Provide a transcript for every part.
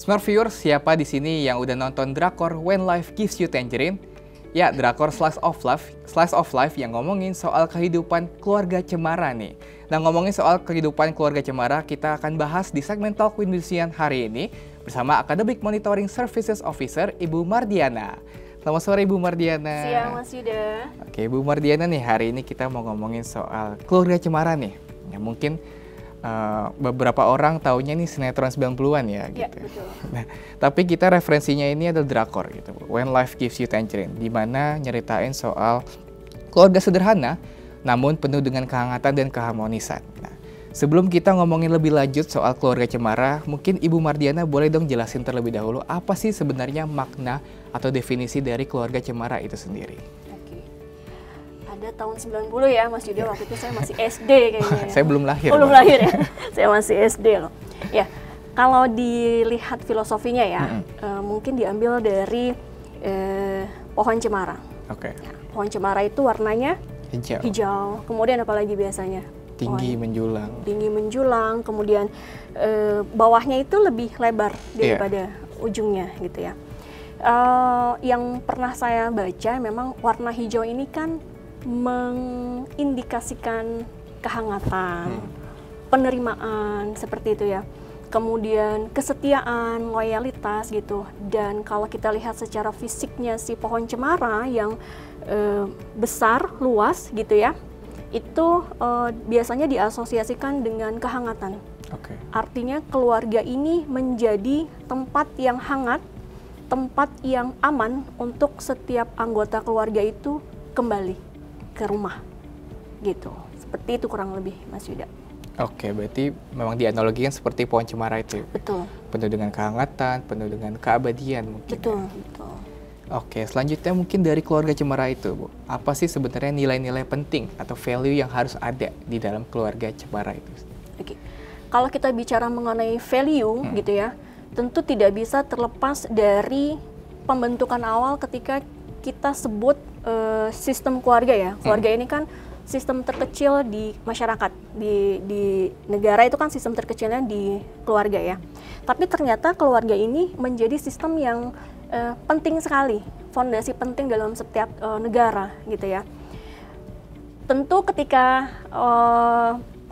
Smart viewers, siapa di sini yang udah nonton drakor When Life Gives You Tangerine? Ya, drakor slice of life yang ngomongin soal kehidupan keluarga cemara nih. Nah, ngomongin soal kehidupan keluarga cemara, kita akan bahas di segmen Talk with Musician hari ini bersama Academic Monitoring Services Officer Ibu Mardiana. Selamat sore Ibu Mardiana. Siang Mas Yuda. Oke, Ibu Mardiana nih, hari ini kita mau ngomongin soal keluarga cemara nih. Ya, mungkin beberapa orang taunya nih sinetron 90-an ya gitu. Ya, betul. Nah, tapi kita referensinya ini adalah drakor gitu. When Life Gives You Tangerine, di mana nyeritain soal keluarga sederhana namun penuh dengan kehangatan dan keharmonisan. Nah, sebelum kita ngomongin lebih lanjut soal keluarga cemara, mungkin Ibu Mardiana boleh dong jelasin terlebih dahulu apa sih sebenarnya makna atau definisi dari keluarga cemara itu sendiri. Ada tahun 90 ya Mas Yuda, waktu itu saya masih SD kayaknya ya. Saya belum lahir. Belum lahir ya, saya masih SD loh. Ya, kalau dilihat filosofinya ya, mungkin diambil dari pohon cemara. Oke. Ya, pohon cemara itu warnanya Hijau. Kemudian apalagi biasanya? Tinggi menjulang. Tinggi menjulang, kemudian bawahnya itu lebih lebar daripada ujungnya gitu ya. Yang pernah saya baca memang warna hijau ini kan mengindikasikan kehangatan, penerimaan seperti itu ya. Kemudian kesetiaan, loyalitas gitu. Dan kalau kita lihat secara fisiknya si pohon cemara yang besar, luas gitu ya, itu biasanya diasosiasikan dengan kehangatan. Oke. Artinya keluarga ini menjadi tempat yang hangat, tempat yang aman untuk setiap anggota keluarga itu kembali ke rumah gitu. Seperti itu kurang lebih Mas Yuda. Oke, berarti memang dianalogikan seperti pohon cemara itu. Betul. Penuh dengan kehangatan, penuh dengan keabadian mungkin. Betul, betul. Oke, selanjutnya mungkin dari keluarga cemara itu, Bu. Apa sih sebenarnya nilai-nilai penting atau value yang harus ada di dalam keluarga cemara itu? Oke. Kalau kita bicara mengenai value gitu ya, tentu tidak bisa terlepas dari pembentukan awal ketika kita sebut sistem keluarga ya. Keluarga ini kan sistem terkecil di masyarakat, di negara itu kan sistem terkecilnya di keluarga ya. Tapi ternyata keluarga ini menjadi sistem yang penting sekali, fondasi penting dalam setiap negara gitu ya. Tentu ketika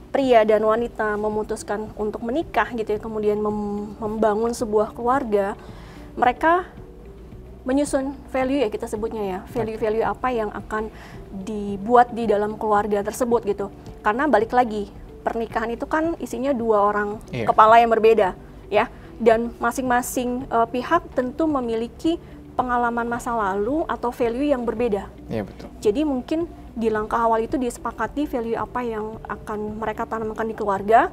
pria dan wanita memutuskan untuk menikah gitu ya, kemudian membangun sebuah keluarga, mereka menyusun value ya kita sebutnya ya, value-value apa yang akan dibuat di dalam keluarga tersebut gitu. Karena balik lagi, pernikahan itu kan isinya dua orang kepala yang berbeda ya, dan masing-masing pihak tentu memiliki pengalaman masa lalu atau value yang berbeda. Iya, betul. Jadi mungkin di langkah awal itu disepakati value apa yang akan mereka tanamkan di keluarga.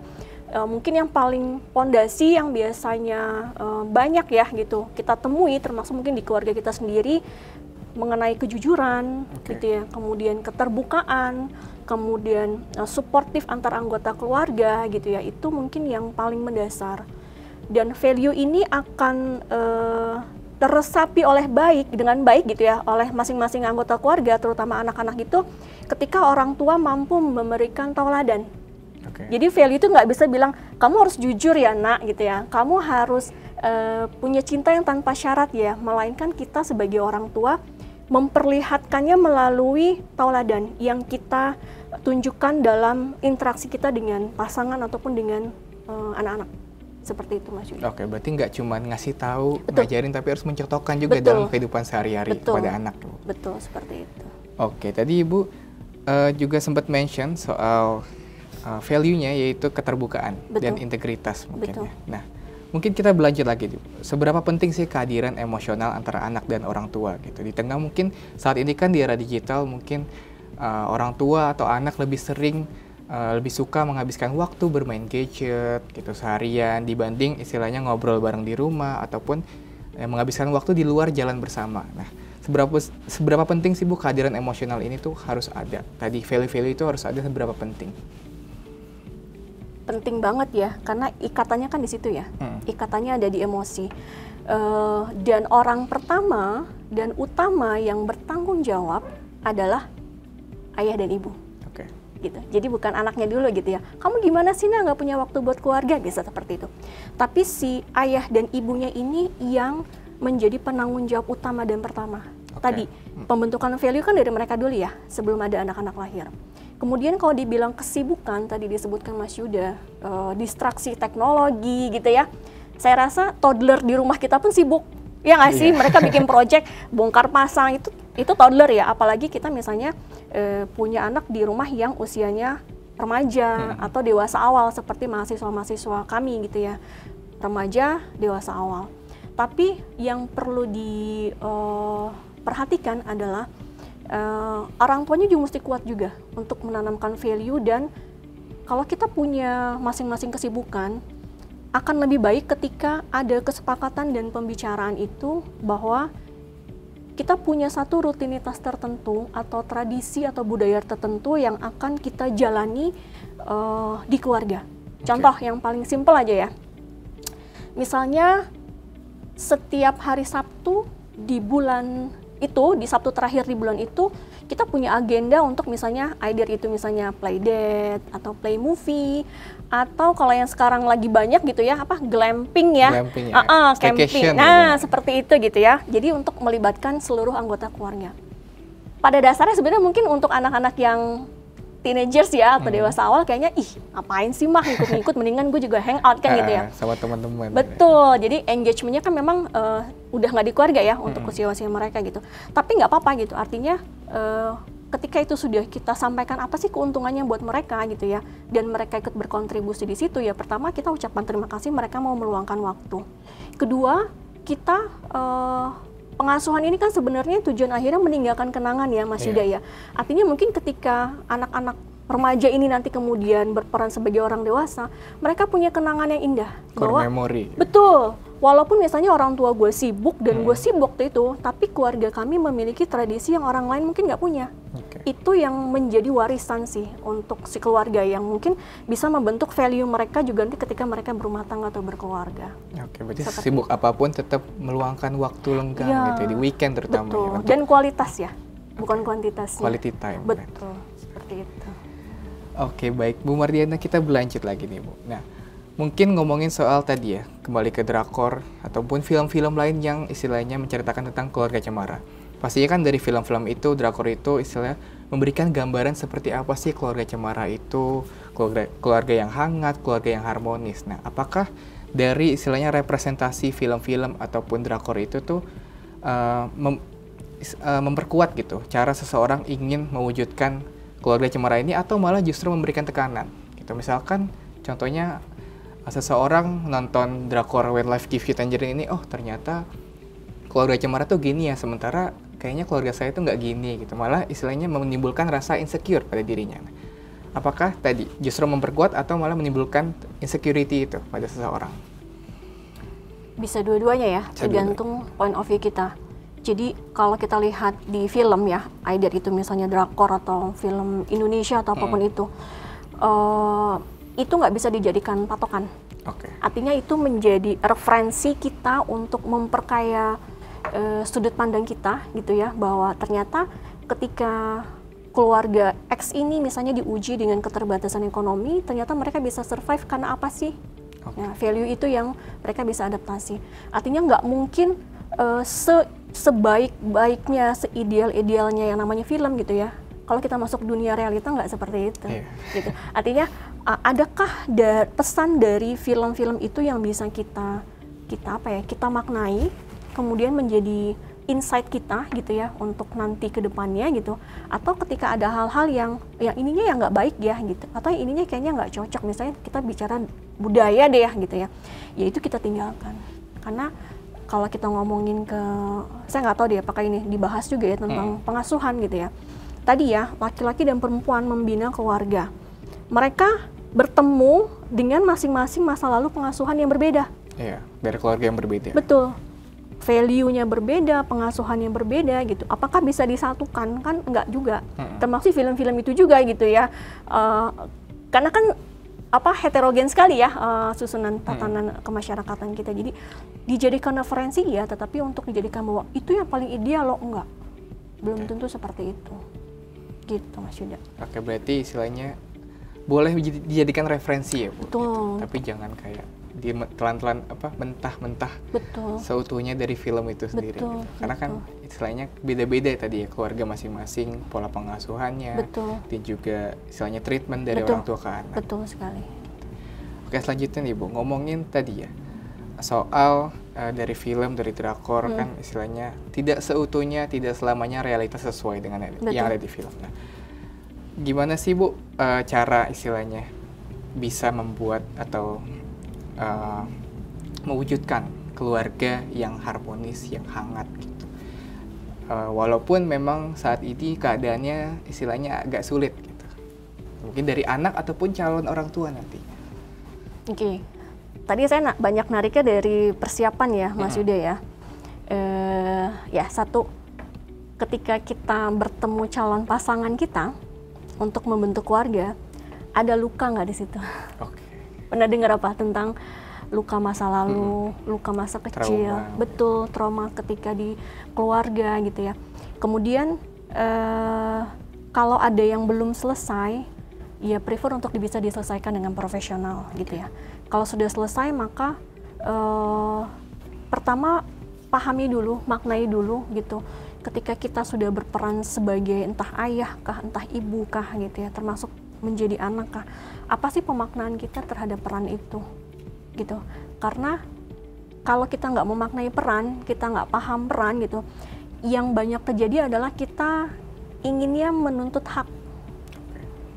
Mungkin yang paling pondasi yang biasanya banyak ya gitu kita temui, termasuk mungkin di keluarga kita sendiri, mengenai kejujuran gitu ya, kemudian keterbukaan, kemudian suportif antar anggota keluarga gitu ya, itu mungkin yang paling mendasar. Dan value ini akan terresapi dengan baik gitu ya oleh masing-masing anggota keluarga, terutama anak-anak itu, ketika orang tua mampu memberikan tauladan. Jadi value itu nggak bisa bilang kamu harus jujur ya nak gitu ya, kamu harus punya cinta yang tanpa syarat ya, melainkan kita sebagai orang tua memperlihatkannya melalui tauladan yang kita tunjukkan dalam interaksi kita dengan pasangan ataupun dengan anak-anak. Seperti itu Mas Yudi. Oke, berarti nggak cuma ngasih tahu, ngajarin, tapi harus mencontohkan juga dalam kehidupan sehari-hari kepada anak. Betul, seperti itu. Oke, tadi Ibu juga sempat mention soal value-nya, yaitu keterbukaan dan integritas mungkin ya. Nah, mungkin kita belajar lagi, seberapa penting sih kehadiran emosional antara anak dan orang tua gitu. Di tengah mungkin saat ini kan di era digital, mungkin orang tua atau anak lebih sering lebih suka menghabiskan waktu bermain gadget gitu seharian dibanding istilahnya ngobrol bareng di rumah ataupun menghabiskan waktu di luar jalan bersama. Nah, seberapa penting sih Bu kehadiran emosional ini tuh harus ada? Tadi value-value itu harus ada, seberapa penting? Penting banget ya, karena ikatannya kan di situ ya. Ikatannya ada di emosi. Dan orang pertama dan utama yang bertanggung jawab adalah ayah dan ibu. gitu. Jadi bukan anaknya dulu gitu ya. Kamu gimana sih nggak punya waktu buat keluarga, bisa seperti itu. Tapi si ayah dan ibunya ini yang menjadi penanggung jawab utama dan pertama. Tadi pembentukan value kan dari mereka dulu ya, sebelum ada anak-anak lahir. Kemudian kalau dibilang kesibukan, tadi disebutkan Mas Yuda, distraksi teknologi gitu ya. Saya rasa toddler di rumah kita pun sibuk. Ya nggak sih, mereka bikin project, bongkar pasang, itu toddler ya. Apalagi kita misalnya punya anak di rumah yang usianya remaja atau dewasa awal, seperti mahasiswa-mahasiswa kami gitu ya. Remaja, dewasa awal. Tapi yang perlu diperhatikan adalah orang tuanya juga mesti kuat juga untuk menanamkan value, dan kalau kita punya masing-masing kesibukan, akan lebih baik ketika ada kesepakatan dan pembicaraan itu bahwa kita punya satu rutinitas tertentu atau tradisi atau budaya tertentu yang akan kita jalani di keluarga. Contoh yang paling simpel aja ya. Misalnya setiap hari Sabtu di bulan itu, di Sabtu terakhir di bulan itu, kita punya agenda untuk misalnya either itu misalnya play date atau play movie, atau kalau yang sekarang lagi banyak gitu ya, glamping ya, camping. Nah, seperti itu gitu ya. Jadi untuk melibatkan seluruh anggota keluarga. Pada dasarnya sebenarnya mungkin untuk anak-anak yang teenagers ya atau dewasa awal kayaknya ngapain sih mah ngikut-ngikut, mendingan gue juga hangout kan gitu ya. Sama teman-teman. Betul. Jadi engagementnya kan memang udah nggak di keluarga ya untuk usia-usia mereka gitu. Tapi nggak apa-apa gitu. Artinya ketika itu sudah kita sampaikan apa sih keuntungannya buat mereka gitu ya, dan mereka ikut berkontribusi di situ ya. Pertama, kita ucapkan terima kasih mereka mau meluangkan waktu. Kedua, kita pengasuhan ini kan sebenarnya tujuan akhirnya meninggalkan kenangan ya Mas Yuda ya. Artinya mungkin ketika anak-anak remaja ini nanti kemudian berperan sebagai orang dewasa, mereka punya kenangan yang indah. Core memory. Betul. Walaupun misalnya orang tua gue sibuk dan gue sibuk waktu itu, tapi keluarga kami memiliki tradisi yang orang lain mungkin nggak punya. Itu yang menjadi warisan sih untuk si keluarga, yang mungkin bisa membentuk value mereka juga nanti ketika mereka berumah tangga atau berkeluarga. Berarti sibuk apapun tetap meluangkan waktu lenggang gitu ya, di weekend terutama. Betul. Ya, dan kualitas ya, bukan kuantitas. Quality time. Betul, seperti itu. Baik Bu Mardiana, kita berlanjut lagi nih Bu. Nah, mungkin ngomongin soal tadi ya, kembali ke drakor ataupun film-film lain yang istilahnya menceritakan tentang keluarga cemara. Pastinya kan dari film-film itu, drakor itu istilahnya memberikan gambaran seperti apa sih keluarga cemara itu, keluarga yang hangat, keluarga yang harmonis. Nah, apakah dari istilahnya representasi film-film ataupun drakor itu tuh memperkuat gitu cara seseorang ingin mewujudkan keluarga cemara ini, atau malah justru memberikan tekanan gitu? Misalkan contohnya seseorang nonton drakor When Life Gives You Tangerine ini, ternyata keluarga cemara tuh gini ya, sementara kayaknya keluarga saya tuh nggak gini gitu, malah istilahnya menimbulkan rasa insecure pada dirinya. Apakah tadi justru memperkuat atau malah menimbulkan insecurity itu pada seseorang? Bisa dua-duanya ya, tergantung point of view kita. Jadi kalau kita lihat di film ya, either itu misalnya drakor atau film Indonesia atau apapun itu nggak bisa dijadikan patokan. Artinya itu menjadi referensi kita untuk memperkaya sudut pandang kita gitu ya, bahwa ternyata ketika keluarga X ini misalnya diuji dengan keterbatasan ekonomi, ternyata mereka bisa survive karena apa sih? Nah, value itu yang mereka bisa adaptasi. Artinya nggak mungkin sebaik-baiknya, seideal-idealnya yang namanya film gitu ya. Kalau kita masuk dunia realita nggak seperti itu. Gitu. Artinya adakah pesan dari film-film itu yang bisa kita maknai, kemudian menjadi insight kita gitu ya untuk nanti ke depannya gitu, atau ketika ada hal-hal yang ininya yang nggak baik ya gitu, atau yang ininya kayaknya nggak cocok, misalnya kita bicara budaya deh ya gitu ya itu kita tinggalkan. Karena kalau kita ngomongin saya nggak tahu deh apakah ini dibahas juga ya tentang pengasuhan gitu ya, tadi ya laki-laki dan perempuan membina keluarga, mereka bertemu dengan masing-masing masa lalu pengasuhan yang berbeda. Dari keluarga yang berbeda. Betul. Value-nya berbeda, pengasuhannya berbeda gitu. Apakah bisa disatukan? Kan enggak juga. Termasuk film-film itu juga gitu ya. Karena kan heterogen sekali ya susunan tatanan kemasyarakatan kita. Jadi dijadikan referensi ya, tetapi untuk dijadikan bahwa itu yang paling ideal loh, enggak. Belum tentu seperti itu. Gitu Mas Yuda. Oke, berarti istilahnya boleh dijadikan referensi ya Bu. Betul. Gitu. Tapi jangan kayak telan-telan mentah-mentah seutuhnya dari film itu sendiri. Betul, gitu. Karena kan istilahnya beda-beda tadi ya, keluarga masing-masing, pola pengasuhannya, dan juga istilahnya treatment dari orang tua ke anak. Betul sekali. Oke, selanjutnya nih Bu, ngomongin tadi ya soal dari film, dari drakor kan istilahnya tidak seutuhnya, tidak selamanya realitas sesuai dengan yang ada di film. Nah, gimana sih Bu cara istilahnya bisa membuat atau mewujudkan keluarga yang harmonis, yang hangat gitu. Walaupun memang saat ini keadaannya istilahnya agak sulit gitu. Mungkin dari anak ataupun calon orang tua nantinya. Oke. Tadi saya banyak nariknya dari persiapan ya Mas Yuda ya. Ya satu, ketika kita bertemu calon pasangan kita untuk membentuk keluarga, ada luka nggak di situ? Oke. Pernah dengar apa tentang luka masa lalu, luka masa kecil, betul, trauma ketika di keluarga gitu ya. Kemudian kalau ada yang belum selesai, ya prefer untuk bisa diselesaikan dengan profesional gitu ya. Kalau sudah selesai maka pertama pahami dulu, maknai dulu gitu. Ketika kita sudah berperan sebagai entah ayah kah, entah ibu kah gitu ya, termasuk menjadi anak kah, apa sih pemaknaan kita terhadap peran itu gitu. Karena kalau kita nggak memaknai peran, kita nggak paham peran gitu, yang banyak terjadi adalah kita inginnya menuntut hak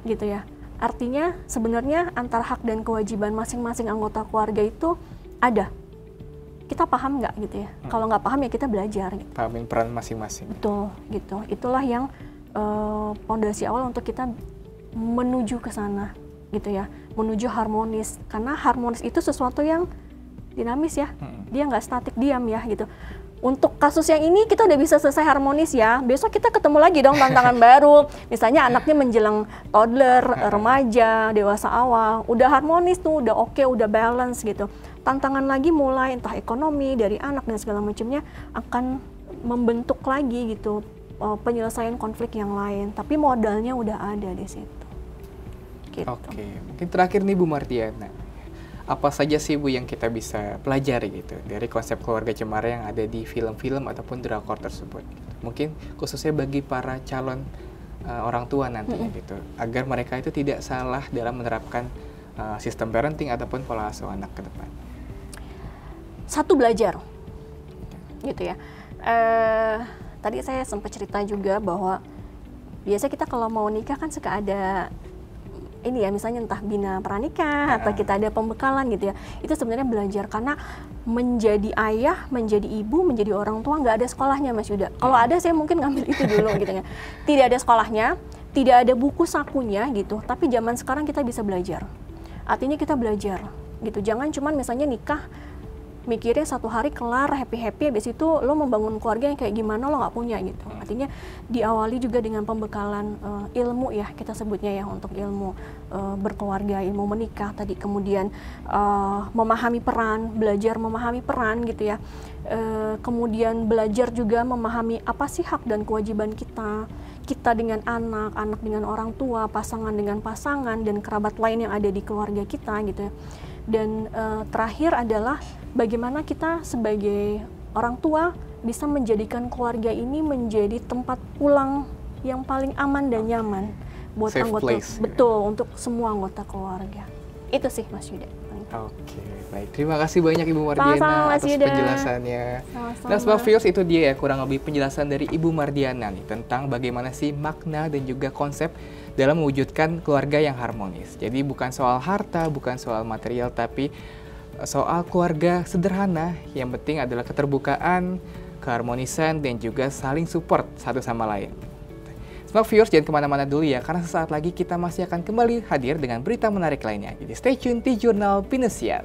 gitu ya. Artinya sebenarnya antara hak dan kewajiban masing-masing anggota keluarga itu ada. Kita paham nggak gitu ya? Kalau nggak paham ya kita belajar gitu. Pahamin peran masing-masing. Betul gitu. Itulah yang pondasi awal untuk kita menuju ke sana gitu ya, menuju harmonis. Karena harmonis itu sesuatu yang dinamis ya, dia nggak statik diam ya gitu. Untuk kasus yang ini kita udah bisa selesai harmonis ya, besok kita ketemu lagi dong tantangan baru. Misalnya anaknya menjelang toddler, remaja, dewasa awal, udah harmonis tuh, udah oke, udah balance gitu. Tantangan lagi mulai entah ekonomi dari anak dan segala macamnya akan membentuk lagi gitu penyelesaian konflik yang lain. Tapi modalnya udah ada di situ. Gitu. Oke, mungkin terakhir nih Bu Mardiana. Apa saja sih Bu yang kita bisa pelajari gitu dari konsep keluarga cemara yang ada di film-film ataupun drakor tersebut? Mungkin khususnya bagi para calon orang tua nantinya gitu, agar mereka itu tidak salah dalam menerapkan sistem parenting ataupun pola asuh anak ke depan. Satu, belajar, gitu ya. Tadi saya sempat cerita juga bahwa biasa kita kalau mau nikah kan suka ada ini ya, misalnya entah bina pranikah atau kita ada pembekalan gitu ya. Itu sebenarnya belajar, karena menjadi ayah, menjadi ibu, menjadi orang tua nggak ada sekolahnya Mas Yuda. Kalau ada saya mungkin ngambil itu dulu gitu ya. Tidak ada sekolahnya, tidak ada buku sakunya gitu. Tapi zaman sekarang kita bisa belajar. Artinya kita belajar gitu. Jangan cuman misalnya nikah mikirnya satu hari kelar happy-happy, habis itu lo membangun keluarga yang kayak gimana lo nggak punya gitu. Artinya diawali juga dengan pembekalan ilmu ya, kita sebutnya ya, untuk ilmu berkeluarga, ilmu menikah tadi, kemudian memahami peran, belajar memahami peran gitu ya. Kemudian belajar juga memahami apa sih hak dan kewajiban kita dengan anak, anak dengan orang tua, pasangan dengan pasangan, dan kerabat lain yang ada di keluarga kita gitu ya. Dan terakhir adalah bagaimana kita sebagai orang tua bisa menjadikan keluarga ini menjadi tempat pulang yang paling aman dan nyaman buat safe anggota, place, betul, untuk semua anggota keluarga. Itu sih Mas Yuda. Oke, baik. Terima kasih banyak Ibu Mardiana atas penjelasannya. Nah, Smart Viewers, itu dia ya kurang lebih penjelasan dari Ibu Mardiana nih tentang bagaimana sih makna dan juga konsep dalam mewujudkan keluarga yang harmonis. Jadi bukan soal harta, bukan soal material, tapi soal keluarga sederhana. Yang penting adalah keterbukaan, keharmonisan, dan juga saling support satu sama lain. Smart Viewers, jangan kemana-mana dulu ya, karena sesaat lagi kita masih akan kembali hadir dengan berita menarik lainnya. Jadi stay tune di Jurnal Pinesiar.